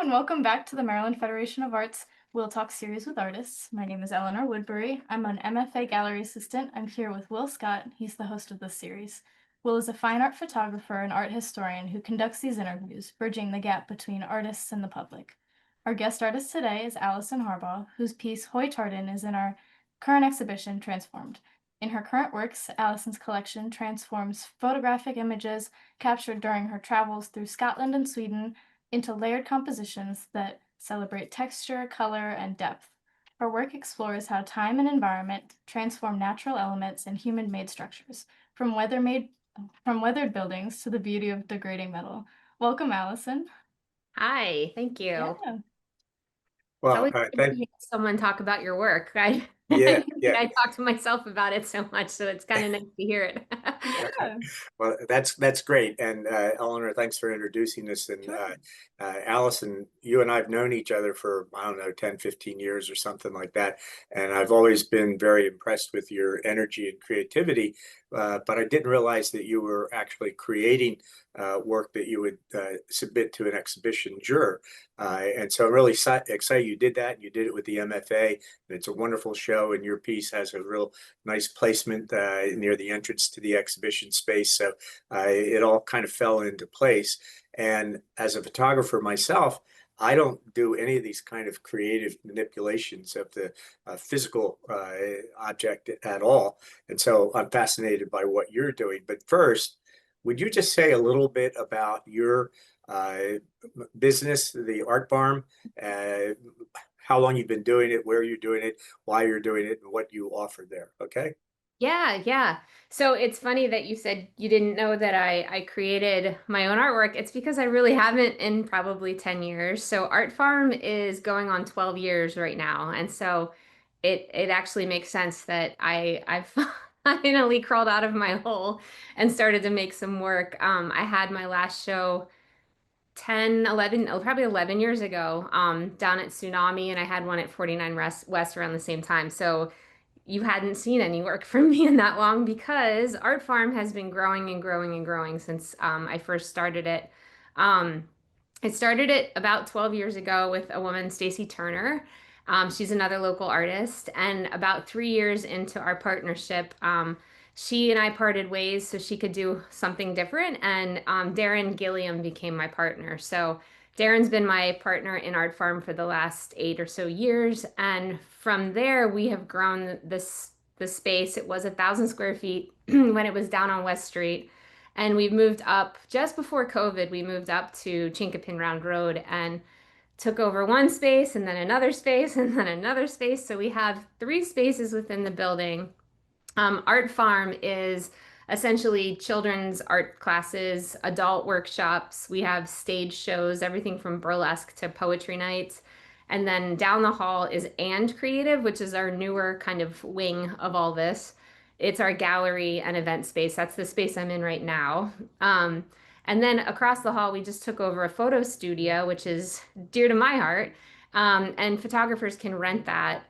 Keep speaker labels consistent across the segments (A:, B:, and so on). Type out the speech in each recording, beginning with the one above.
A: and welcome back to the Maryland Federation of Arts We'll Talk series with artists. My name is Eleanor Woodbury. I'm an MFA gallery assistant. I'm here with Will Scott. He's the host of this series. Will is a fine art photographer and art historian who conducts these interviews, bridging the gap between artists and the public. Our guest artist today is Alison Harbaugh, whose piece Hoy Tartan is in our current exhibition, Transformed. In her current works, Alison's collection transforms photographic images captured during her travels through Scotland and Sweden into layered compositions that celebrate texture, color, and depth. Her work explores how time and environment transform natural elements and human-made structures, from weathered buildings to the beauty of degrading metal. Welcome, Alison.
B: Hi, thank you.
A: Yeah.
B: It's
A: Well,
B: always good to hear someone talk about your work.
A: yeah, yeah.
B: I talk to myself about it so much, so it's kind of nice to hear it.
A: Yeah,
C: Well, that's great. And Eleanor, thanks for introducing us. And
A: sure.
C: Allison, you and I have known each other for, I don't know, 10, 15 years or something like that. And I've always been very impressed with your energy and creativity. But I didn't realize that you were actually creating work that you would submit to an exhibition juror. And so I'm really excited you did that. You did it with the MFA. And it's a wonderful show. And your piece has a real nice placement near the entrance to the exhibition space. So it all kind of fell into place. And as a photographer myself, I don't do any of these kind of creative manipulations of the physical object at all. And so I'm fascinated by what you're doing. But first, would you just say a little bit about your uh, business, the Art Farm, uh, how long you've been doing it, where you're doing it, why you're doing it, and what you offer there? Okay.
B: Yeah. So it's funny that you said you didn't know that I created my own artwork. It's because I really haven't in probably 10 years. So Art Farm is going on 12 years right now. And so it actually makes sense that I've finally crawled out of my hole and started to make some work. I had my last show 10, 11, probably 11 years ago, down at Tsunami, and I had one at 49 West around the same time. So you hadn't seen any work from me in that long because Art Farm has been growing and growing and growing since I first started it. Um, I started it about 12 years ago with a woman, Stacy Turner. She's another local artist. And about 3 years into our partnership, she and I parted ways so she could do something different. And Darren Gilliam became my partner. So Darren's been my partner in Art Farm for the last 8 or so years. And from there, we have grown the space. It was 1,000 square feet when it was down on West Street. And we moved up just before COVID, we moved up to Chinkapin Round Road and took over one space and then another space and then another space. So we have 3 spaces within the building. Art Farm is essentially children's art classes, adult workshops. We have stage shows, everything from burlesque to poetry nights. And then down the hall is And Creative, which is our newer kind of wing of all this. It's our gallery and event space. That's the space I'm in right now. And then across the hall, we just took over a photo studio, which is dear to my heart. And photographers can rent that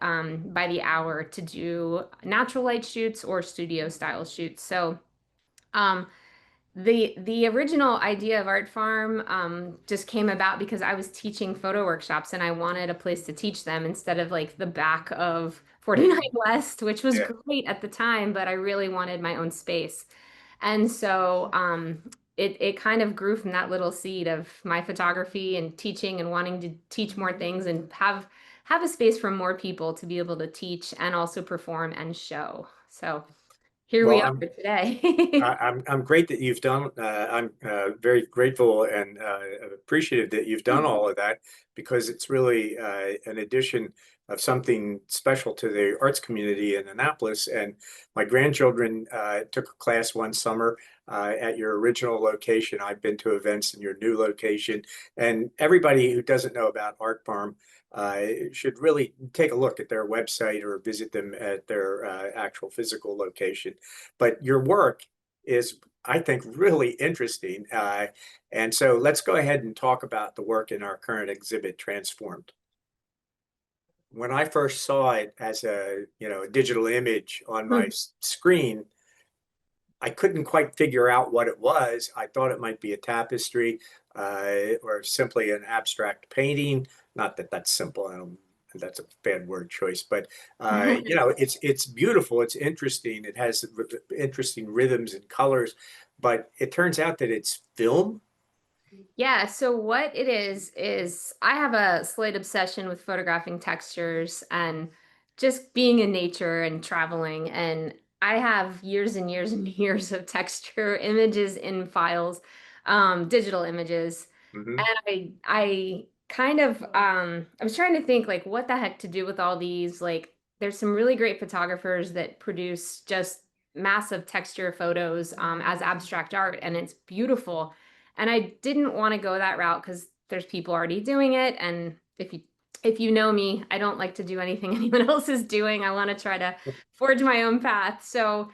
B: by the hour to do natural light shoots or studio style shoots. So um, the original idea of Art Farm just came about because I was teaching photo workshops and I wanted a place to teach them instead of like the back of 49 West, which was
C: Yeah.
B: great at the time, but I really wanted my own space. And so it kind of grew from that little seed of my photography and teaching and wanting to teach more things and have a space for more people to be able to teach and also perform and show. So here we
C: Well,
B: are
C: I'm
B: today.
C: I'm great that you've done. I'm very grateful and appreciative that you've done all of that because it's really an addition of something special to the arts community in Annapolis. And my grandchildren took a class one summer at your original location. I've been to events in your new location, and everybody who doesn't know about Art Farm should really take a look at their website or visit them at their actual physical location. But your work is, I think, really interesting. And so let's go ahead and talk about the work in our current exhibit, Transformed. When I first saw it as a digital image on my screen, I couldn't quite figure out what it was. I thought it might be a tapestry or simply an abstract painting. Not that that's simple. I don't, that's a bad word choice, but you know, it's beautiful. It's interesting. It has interesting rhythms and colors, but it turns out that it's film.
B: Yeah, so what it is I have a slight obsession with photographing textures and just being in nature and traveling. And I have years and years and years of texture images in files, digital images.
C: Hmm.
B: And I kind of I was trying to think like what the heck to do with all these. Like there's some really great photographers that produce just massive texture photos as abstract art, and it's beautiful. And I didn't want to go that route because there's people already doing it. And if you know me, I don't like to do anything anyone else is doing. I want to try to forge my own path. So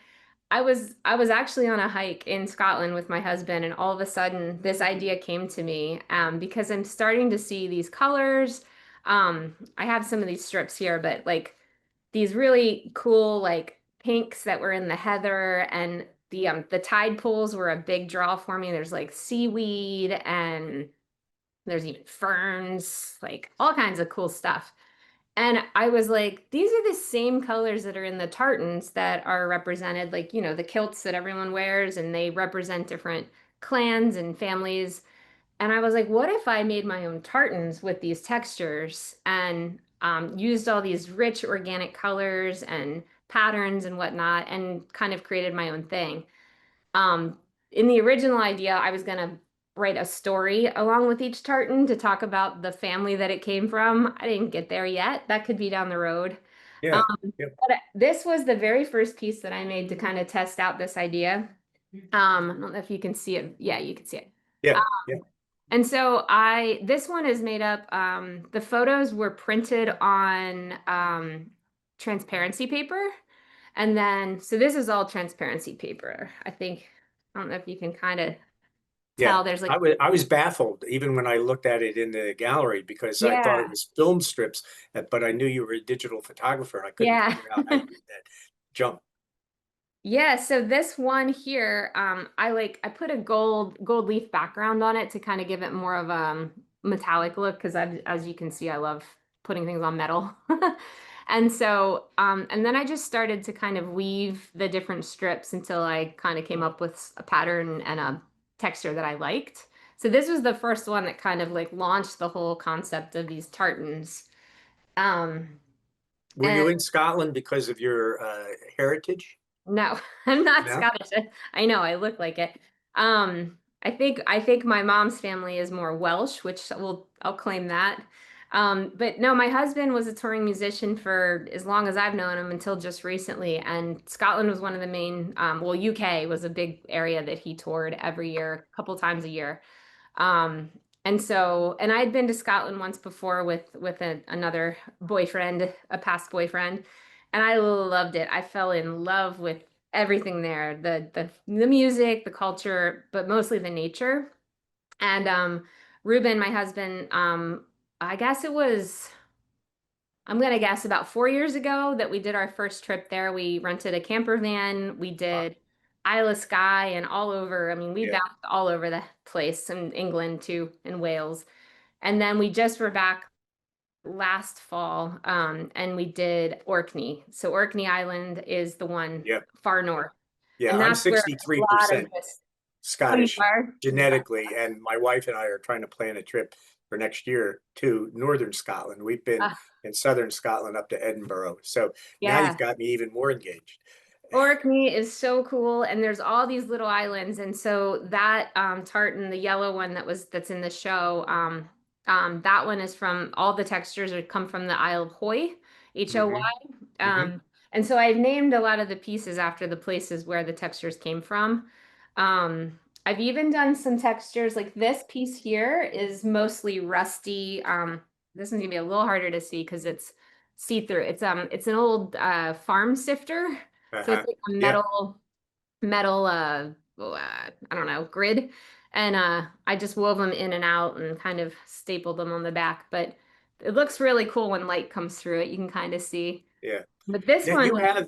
B: I was actually on a hike in Scotland with my husband, and all of a sudden this idea came to me because I'm starting to see these colors. I have some of these strips here, but like these really cool like pinks that were in the heather, and the tide pools were a big draw for me. There's like seaweed, and there's even ferns, like all kinds of cool stuff. And I was like, these are the same colors that are in the tartans that are represented, like, the kilts that everyone wears, and they represent different clans and families. And I was like, what if I made my own tartans with these textures and used all these rich organic colors and patterns and whatnot and kind of created my own thing? Um, in the original idea, I was going to write a story along with each tartan to talk about the family that it came from. I didn't get there yet. That could be down the road.
C: Yeah.
B: Um,
C: Yeah.
B: but this was the very first piece that I made to kind of test out this idea. I don't know if you can see it. Yeah, you can see it.
C: Yeah. Yeah.
B: And so this one is made up, the photos were printed on transparency paper. And then, so this is all transparency paper. I don't know if you can kind of
C: Yeah.
B: tell there's like,
C: I was baffled even when I looked at it in the gallery because I thought it
B: yeah,
C: was film strips, but I knew you were a digital photographer. I couldn't
B: yeah.
C: figure out how you did that jump.
B: Yeah, so this one here, I put a gold leaf background on it to kind of give it more of a metallic look because as you can see, I love putting things on metal. And so, and then I just started to kind of weave the different strips until I kind of came up with a pattern and a texture that I liked. So this was the first one that kind of like launched the whole concept of these tartans. Um,
C: Were
B: and
C: you in Scotland because of your heritage?
B: No, I'm not
C: No?
B: Scottish. I know I look like it. I think my mom's family is more Welsh, which I'll claim that. But no, my husband was a touring musician for as long as I've known him until just recently, and Scotland was one of the main, well, UK was a big area that he toured every year, a couple times a year. Um, and I'd been to Scotland once before with another boyfriend, a past boyfriend, and I loved it. I fell in love with everything there, the music, the culture, but mostly the nature. And Ruben, my husband, I guess it was, I'm gonna guess about 4 years ago that we did our first trip there. We rented a camper van. We
C: Uh,
B: did Isle of Skye and all over. I mean, we
C: yeah.
B: bounced all over the place in England too, in Wales. And then we just were back last fall, and we did Orkney. So Orkney Island is the one
C: Yeah.
B: far
C: Yeah.
B: north,
C: Yeah.
B: and
C: I'm
B: that's where a lot of
C: 63%
B: this. Oh, you
C: Scottish
B: are?
C: genetically, and my wife and I are trying to plan a trip for next year to northern Scotland. We've been
B: Ah,
C: in southern Scotland up to Edinburgh. So now you've
B: yeah.
C: got me even more engaged.
B: Orkney is so cool, and there's all these little islands, and so that tartan, the yellow one that's in the show, that one is from all the textures are come from the Isle of Hoy, Hoy.
C: Hmm. Hmm.
B: And so I've named a lot of the pieces after the places where the textures came from. I've even done some textures like this piece here is mostly rusty. This one's gonna be a little harder to see because it's see-through. It's an old farm sifter. So it's
C: Uh-huh.
B: like a
C: Yeah.
B: metal I don't know, grid. And I just wove them in and out and kind of stapled them on the back. But it looks really cool when light comes through it. You can kind of see.
C: Yeah.
B: But this
C: Now
B: one,
C: you have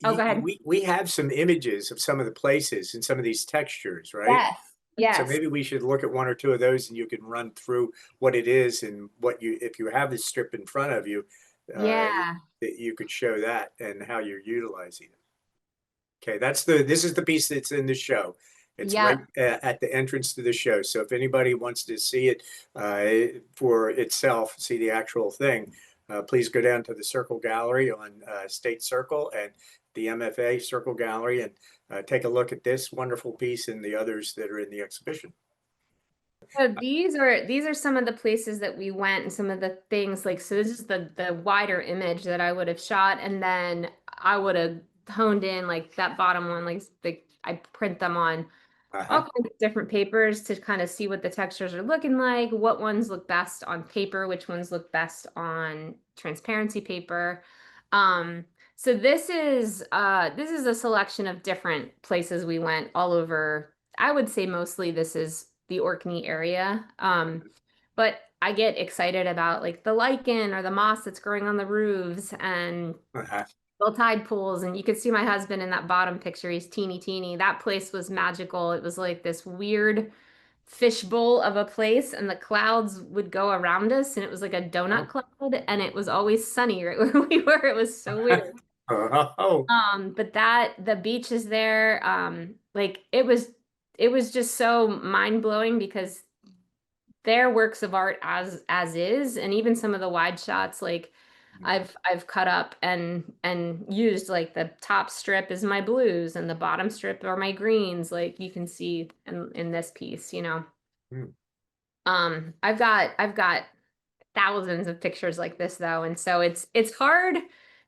B: Oh, go ahead.
C: we have some images of some of the places and some of these textures, right?
B: Yes.
C: So
B: Yes.
C: maybe we should look at one or two of those, and you can run through what it is and what you, if you have this strip in front of you, uh,
B: Yeah.
C: that you could show that and how you're utilizing it. Okay, this is the piece that's in the show. It's right
B: Yep.
C: at the entrance to the show. So if anybody wants to see it for itself, see the actual thing, please go down to the Circle Gallery on State Circle and the MFA Circle Gallery and take a look at this wonderful piece and the others that are in the exhibition.
B: So these are some of the places that we went and some of the things like so this is the wider image that I would have shot and then I would have honed in like that bottom one like I print them on all
C: Uh-huh.
B: kinds of different papers to kind of see what the textures are looking like, what ones look best on paper, which ones look best on transparency paper. Um, so this is a selection of different places we went all over. I would say mostly this is the Orkney area. But I get excited about like the lichen or the moss that's growing on the roofs and
C: Uh-huh.
B: little tide pools, and you could see my husband in that bottom picture. He's teeny teeny. That place was magical. It was like this weird fishbowl of a place, and the clouds would go around us, and it was like a donut
C: Oh.
B: cloud, and it was always sunny right where we were. It was so weird.
C: Oh.
B: But the beach is there. Like it was just so mind-blowing because they're works of art as is, and even some of the wide shots like I've cut up and used like the top strip is my blues and the bottom strip are my greens, like you can see in this piece, you know.
C: Mm.
B: I've got thousands of pictures like this though, and so it's hard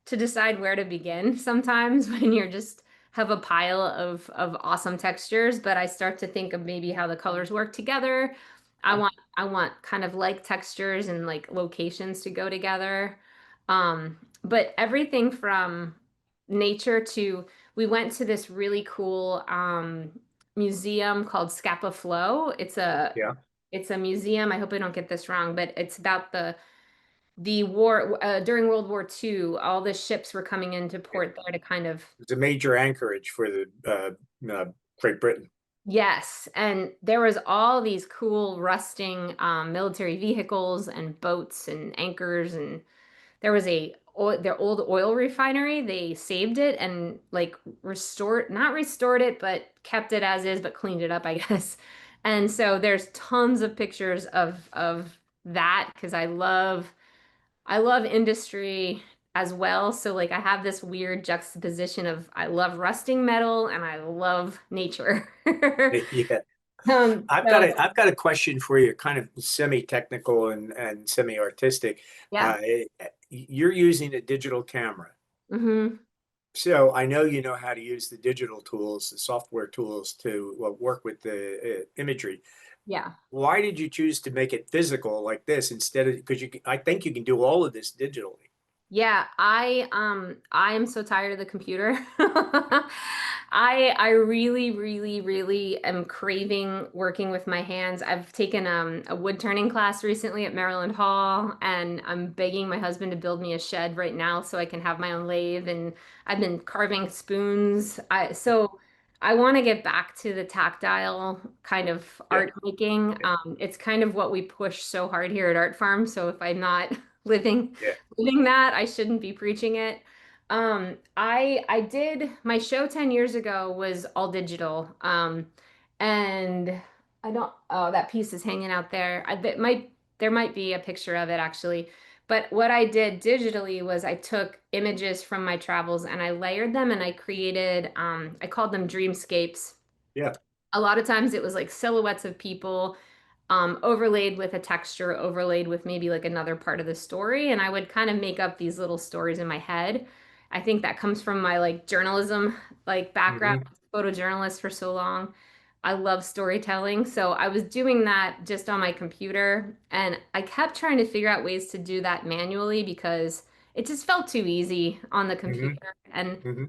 B: to decide where to begin sometimes when you're just have a pile of awesome textures, but I start to think of maybe how the colors work together. I want kind of like textures and like locations to go together. But everything from nature to we went to this really cool museum called Scapa Flow.
C: Yeah.
B: It's a museum. I hope I don't get this wrong, but it's about the war during World War II. All the ships were coming into port there to kind of
C: It's a major anchorage for the Great Britain.
B: yes, and there was all these cool rusting military vehicles and boats and anchors, and there was their old oil refinery. They saved it and like not restored it, but kept it as is, but cleaned it up, I guess. And so there's tons of pictures of that because I love industry as well. So like I have this weird juxtaposition of I love rusting metal and I love nature.
C: Yeah.
B: So
C: I've got a question for you, kind of semi-technical and semi-artistic.
B: yeah.
C: Uh, you're using a digital camera.
B: Hmm.
C: So I know you know how to use the digital tools, the software tools to work with the imagery.
B: Yeah.
C: Why did you choose to make it physical like this instead of, because I think you can do all of this digitally.
B: Yeah, I am so tired of the computer. I really, really, really am craving working with my hands. I've taken a wood turning class recently at Maryland Hall, and I'm begging my husband to build me a shed right now so I can have my own lathe. And I've been carving spoons. So I want to get back to the tactile kind of
C: Yeah.
B: art making. It's kind of what we push so hard here at Art Farm. So if I'm not
C: Yeah.
B: living that, I shouldn't be preaching it. I did my show 10 years ago was all digital. And I don't oh that piece is hanging out there. There might be a picture of it actually. But what I did digitally was I took images from my travels and I layered them and I created I called them dreamscapes.
C: Yeah.
B: A lot of times it was like silhouettes of people overlaid with a texture, overlaid with maybe like another part of the story. And I would kind of make up these little stories in my head. I think that comes from my like journalism like background,
C: Hmm.
B: photojournalist for so long. I love storytelling. So I was doing that just on my computer. And I kept trying to figure out ways to do that manually because it just felt too easy on the
C: Hmm.
B: computer. And
C: Hmm.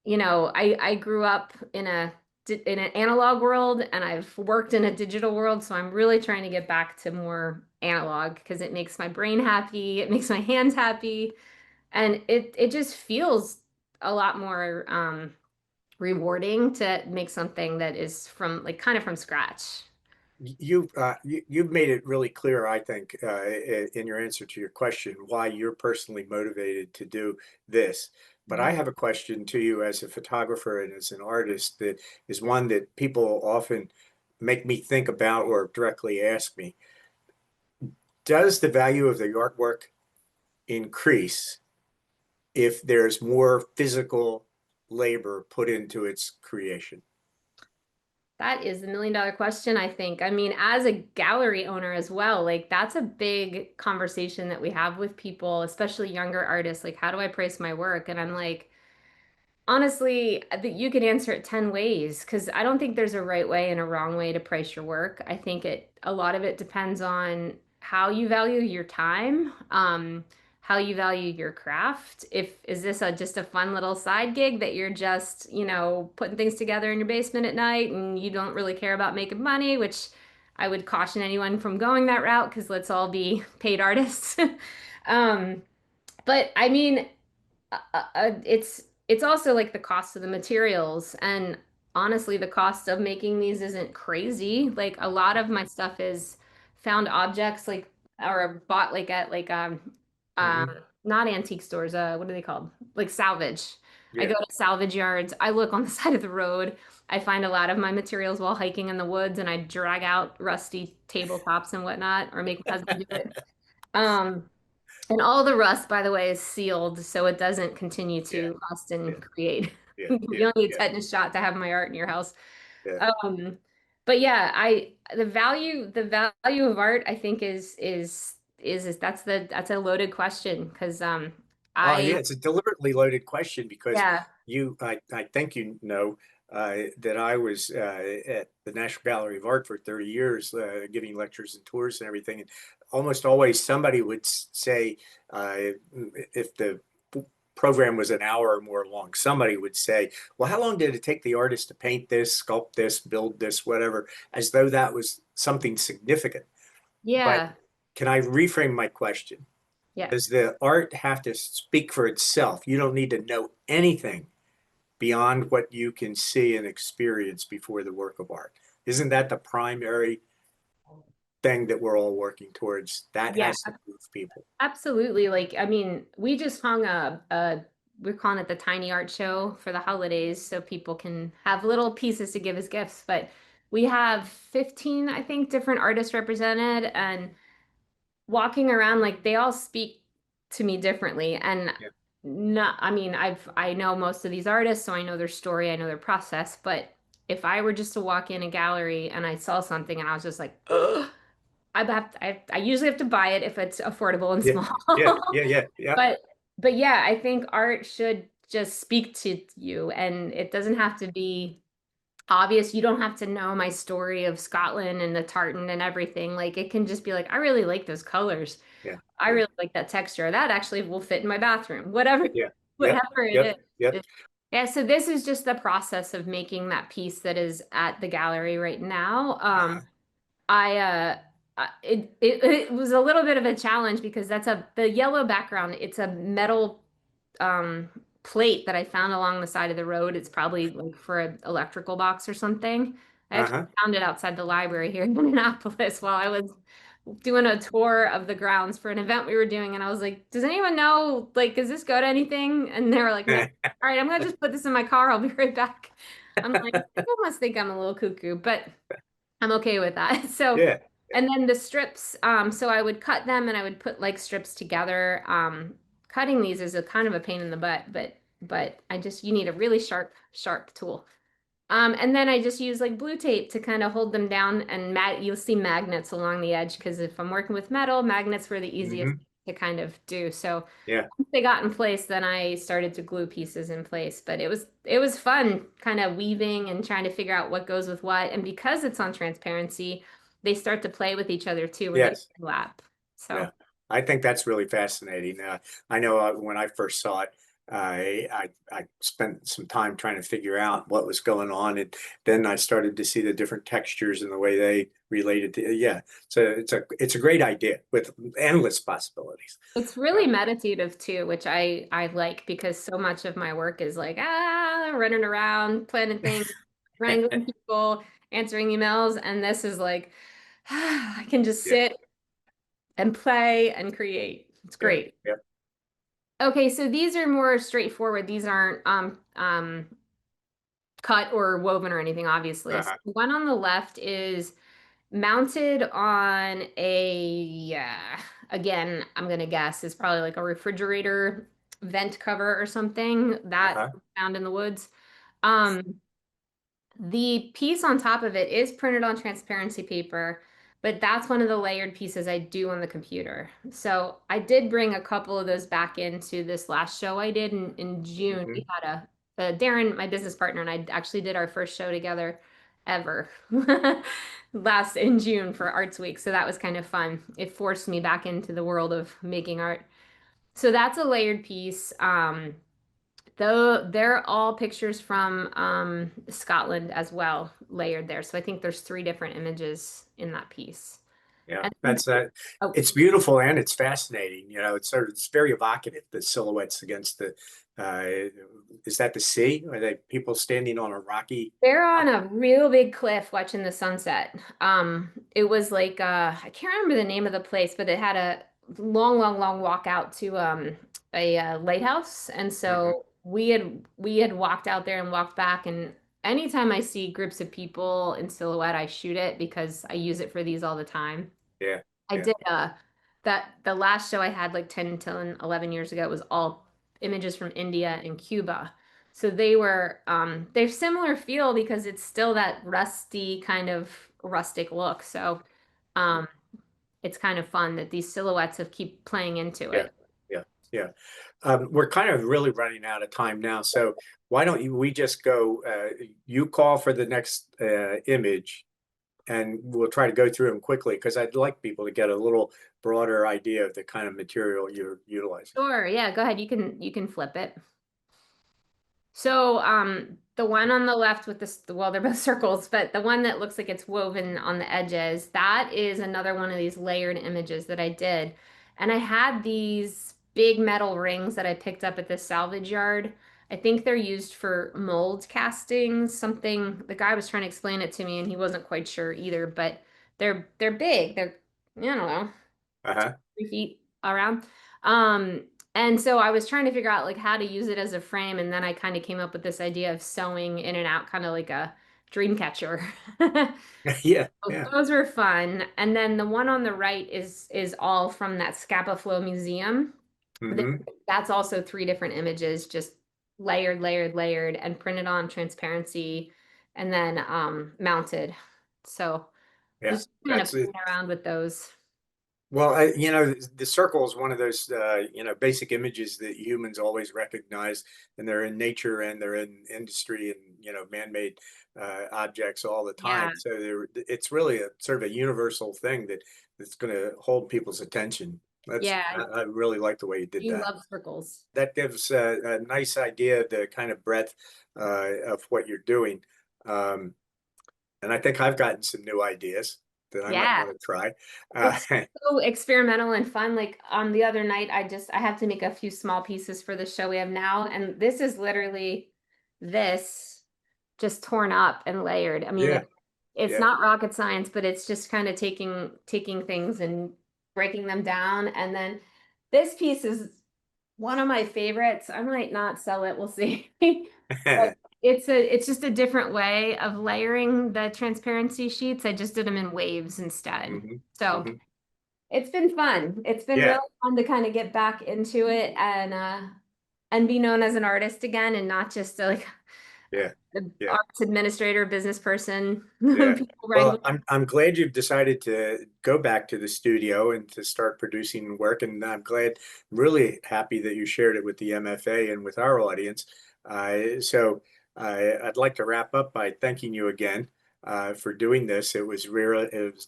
B: you know, I grew up in an analog world and I've worked in a digital world, so I'm really trying to get back to more analog because it makes my brain happy, it makes my hands happy, and it just feels a lot more rewarding to make something that is from like kind of from scratch.
C: You've made it really clear, I think, in your answer to your question, why you're personally motivated to do this. But I
B: Mhm.
C: have a question to you as a photographer and as an artist that is one that people often make me think about or directly ask me. Does the value of the artwork increase if there's more physical labor put into its creation?
B: That is the million dollar question, I think. I mean, as a gallery owner as well, like that's a big conversation that we have with people, especially younger artists. Like, how do I price my work? And I'm like, honestly, I think you can answer it 10 ways because I don't think there's a right way and a wrong way to price your work. I think a lot of it depends on how you value your time, how you value your craft. If is this just a fun little side gig that you're just, putting things together in your basement at night and you don't really care about making money, which I would caution anyone from going that route because let's all be paid artists. Um, but I mean, it's also like the cost of the materials, and honestly the cost of making these isn't crazy. Like a lot of my stuff is found objects, like or bought like at like uh
C: Hmm.
B: not antique stores, what are they called, like salvage. I
C: Yeah.
B: go to salvage yards, I look on the side of the road, I find a lot of my materials while hiking in the woods, and I drag out rusty tabletops and whatnot, or make my husband do it. um and all the rust, by the way, is sealed so it doesn't continue
C: Yeah.
B: to rust
C: Yeah.
B: and create.
C: Yeah.
B: You
C: Yeah.
B: don't need a
C: Yeah.
B: tetanus shot to have my art in your house.
C: Yeah.
B: Um, but yeah, the value of art, I think is that's a loaded question because
C: Oh,
B: I
C: yeah, it's a deliberately loaded question because
B: yeah.
C: I think that I was at the National Gallery of Art for 30 years, giving lectures and tours and everything. And almost always somebody would say, if the program was an hour or more long, somebody would say, well, how long did it take the artist to paint this, sculpt this, build this, whatever, as though that was something significant. But
B: Yeah.
C: can I reframe my question?
B: Yeah.
C: Does the art have to speak for itself? You don't need to know anything beyond what you can see and experience before the work of art. Isn't that the primary thing that we're all working towards? That
B: Yeah.
C: has to move people.
B: Absolutely. Like, I mean, we just hung we're calling it the tiny art show for the holidays so people can have little pieces to give as gifts. But we have 15, I think, different artists represented, and walking around, like they all speak to me differently. And
C: Yeah.
B: not, I mean, I know most of these artists, so I know their story, I know their process. But if I were just to walk in a gallery and I saw something and I was just like, ugh, I usually have to buy it if it's affordable and
C: Yeah.
B: small.
C: Yeah. Yeah. Yeah. Yeah.
B: But but yeah, I think art should just speak to you, and it doesn't have to be obvious. You don't have to know my story of Scotland and the tartan and everything. Like it can just be like, I really like those colors.
C: Yeah.
B: I
C: Yeah.
B: really like that texture. That actually will fit in my bathroom. Whatever,
C: Yeah. Yep.
B: whatever it
C: Yep.
B: is.
C: Yep.
B: Yeah, so this is just the process of making that piece that is at the gallery right now. I it was a little bit of a challenge because the yellow background. It's a metal um plate that I found along the side of the road. It's probably like for an electrical box or something. I actually
C: Uh-huh.
B: found it outside the library here in Indianapolis while I was doing a tour of the grounds for an event we were doing, and I was like, "Does anyone know, like, does this go to anything?" And they were like, "No." All right, I'm gonna just put this in my car. I'll be right back. I'm like, people must think I'm a little cuckoo, but I'm okay with that. So,
C: Yeah.
B: and then the strips, so I would cut them and I would put like strips together. Cutting these is a kind of a pain in the butt, but you need a really sharp tool. And then I just use like blue tape to kind of hold them down, and you'll see magnets along the edge because if I'm working with metal, magnets were the easiest
C: Hmm.
B: to kind of do. So
C: Yeah.
B: once they got in place, then I started to glue pieces in place. But it was fun kind of weaving and trying to figure out what goes with what. And because it's on transparency, they start to play with each other too, where they
C: Yes.
B: overlap. So
C: Yeah. I think that's really fascinating. I know when I first saw it, I spent some time trying to figure out what was going on, and then I started to see the different textures and the way they related to. Yeah, so it's a great idea with endless possibilities.
B: It's really meditative too, which I like because so much of my work is like running around, planning things, wrangling people, answering emails, and this is like I can just
C: Yeah,
B: sit and play and create. It's
C: yeah,
B: great.
C: yeah.
B: Okay, so these are more straightforward. These aren't cut or woven or anything, obviously. So
C: Uh-huh.
B: the one on the left is mounted on a, again, I'm gonna guess is probably like a refrigerator vent cover or something that
C: Uh-huh.
B: found in the woods. Um, the piece on top of it is printed on transparency paper, but that's one of the layered pieces I do on the computer. So I did bring a couple of those back into this last show I did in June.
C: Hmm.
B: We had Darren, my business partner, and I actually did our first show together ever last in June for Arts Week. So that was kind of fun. It forced me back into the world of making art. So that's a layered piece. Though they're all pictures from Scotland as well, layered there. So I think there's three different images in that piece.
C: Yeah,
B: And
C: that's
B: oh,
C: it's beautiful and it's fascinating. You know, it's very evocative, the silhouettes against the uh is that the sea? Are they people standing on a rocky
B: they're on a real big cliff watching the sunset. It was like I can't remember the name of the place, but it had a long, long, long walk out to a lighthouse, and
C: Mhm.
B: so we had walked out there and walked back. And anytime I see groups of people in silhouette, I shoot it because I use it for these all the time.
C: Yeah,
B: I
C: yeah,
B: did that the last show I had like 10 to 11 years ago was all images from India and Cuba. So they're similar feel because it's still that rusty kind of rustic look. So um it's kind of fun that these silhouettes have keep playing into
C: yeah,
B: it.
C: yeah, yeah. We're kind of really running out of time now, so why don't we just go, you call for the next image and we'll try to go through them quickly because I'd like people to get a little broader idea of the kind of material you're utilizing.
B: Sure, yeah, go ahead. You can flip it. So, the one on the left with this, well, they're both circles, but the one that looks like it's woven on the edges, that is another one of these layered images that I did. And I had these big metal rings that I picked up at the salvage yard. I think they're used for mold castings, something. The guy was trying to explain it to me and he wasn't quite sure either, but they're big. They're, I don't know,
C: Uh-huh.
B: 3 feet around. Um, and so I was trying to figure out like how to use it as a frame, and then I kind of came up with this idea of sewing in and out, kind of like a dream catcher.
C: Yeah,
B: So
C: yeah.
B: those were fun. And then the one on the right is all from that Scapa Flow Museum. Th-
C: Hmm.
B: That's also three different images, just layered, layered, layered, and printed on transparency, and then mounted. So
C: Yeah,
B: just kind of
C: that's it.
B: playing around with those.
C: Well, you know, the circle is one of those, you know, basic images that humans always recognize, and they're in nature and they're in industry and, you know, man-made objects all the
B: Yeah.
C: time. So it's really a sort of a universal thing that's going to hold people's attention.
B: Yeah,
C: I really like the way you did
B: you
C: that.
B: love circles.
C: That gives a nice idea of the kind of breadth of what you're doing. Um, and I think I've gotten some new ideas that I might
B: Yeah.
C: want to try. Uh,
B: It's so experimental and fun. Like the other night, I have to make a few small pieces for the show we have now, and this is literally this just torn up and layered. I mean,
C: yeah,
B: it's
C: yeah.
B: not rocket science, but it's just kind of taking things and breaking them down. And then this piece is one of my favorites. I might not sell it. We'll see. But it's just a different way of layering the transparency sheets. I just did them in waves instead.
C: Hmm.
B: So
C: Hmm.
B: it's been fun. It's been
C: Yeah,
B: really fun to kind of get back into it and be known as an artist again and not just like
C: yeah,
B: the
C: yeah,
B: arts administrator, business person,
C: yeah.
B: people
C: Well,
B: wrangling.
C: I'm glad you've decided to go back to the studio and to start producing work, and I'm glad, really happy that you shared it with the MFA and with our audience. So I'd like to wrap up by thanking you again. for doing this. It was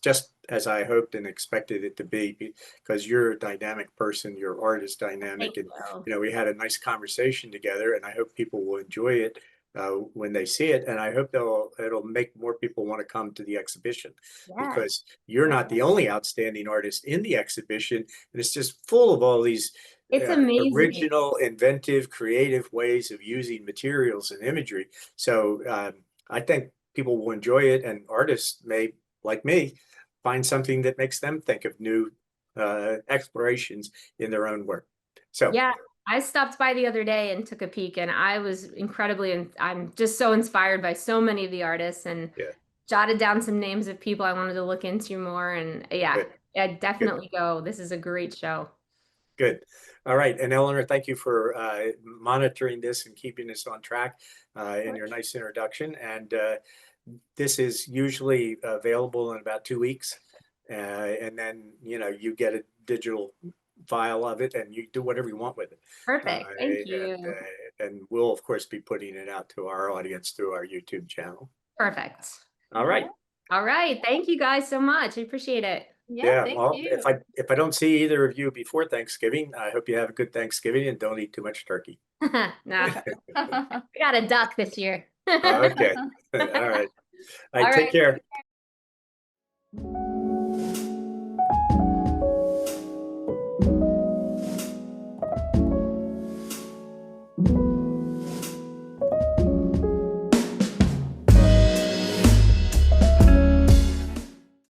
C: just as I hoped and expected it to be, because you're a dynamic person, your art is dynamic,
B: Thank
C: and
B: you.
C: we had a nice conversation together, and I hope people will enjoy it when they see it, and I hope it'll make more people want to come to the exhibition,
B: Yes.
C: because you're not the only outstanding artist in the exhibition, and it's just full of all these
B: It's amazing.
C: original, inventive, creative ways of using materials and imagery. So I think people will enjoy it, and artists may, like me, find something that makes them think of new explorations in their own work. So
B: Yeah, I stopped by the other day and took a peek, and I was incredibly, and I'm just so inspired by so many of the artists, and
C: yeah,
B: jotted down some names of people I wanted to look into more. And yeah,
C: good, good.
B: definitely go. This is a great show.
C: Good. All right. And Eleanor, thank you for monitoring this and keeping us on track in your nice introduction. And this is usually available in about 2 weeks. And then, you get a digital file of it and you do whatever you want with it.
B: Perfect. Thank you.
C: And we'll, of course, be putting it out to our audience through our YouTube channel.
B: Perfect.
C: All right.
B: All right. Thank you guys so much. I appreciate it.
A: Yeah,
C: Yeah,
A: thank
C: well,
A: you.
C: if I don't see either of you before Thanksgiving, I hope you have a good Thanksgiving and don't eat too much turkey.
B: Nah, I got a duck this year.
C: Okay. All right. All right,
B: All
C: take
B: right.
C: care.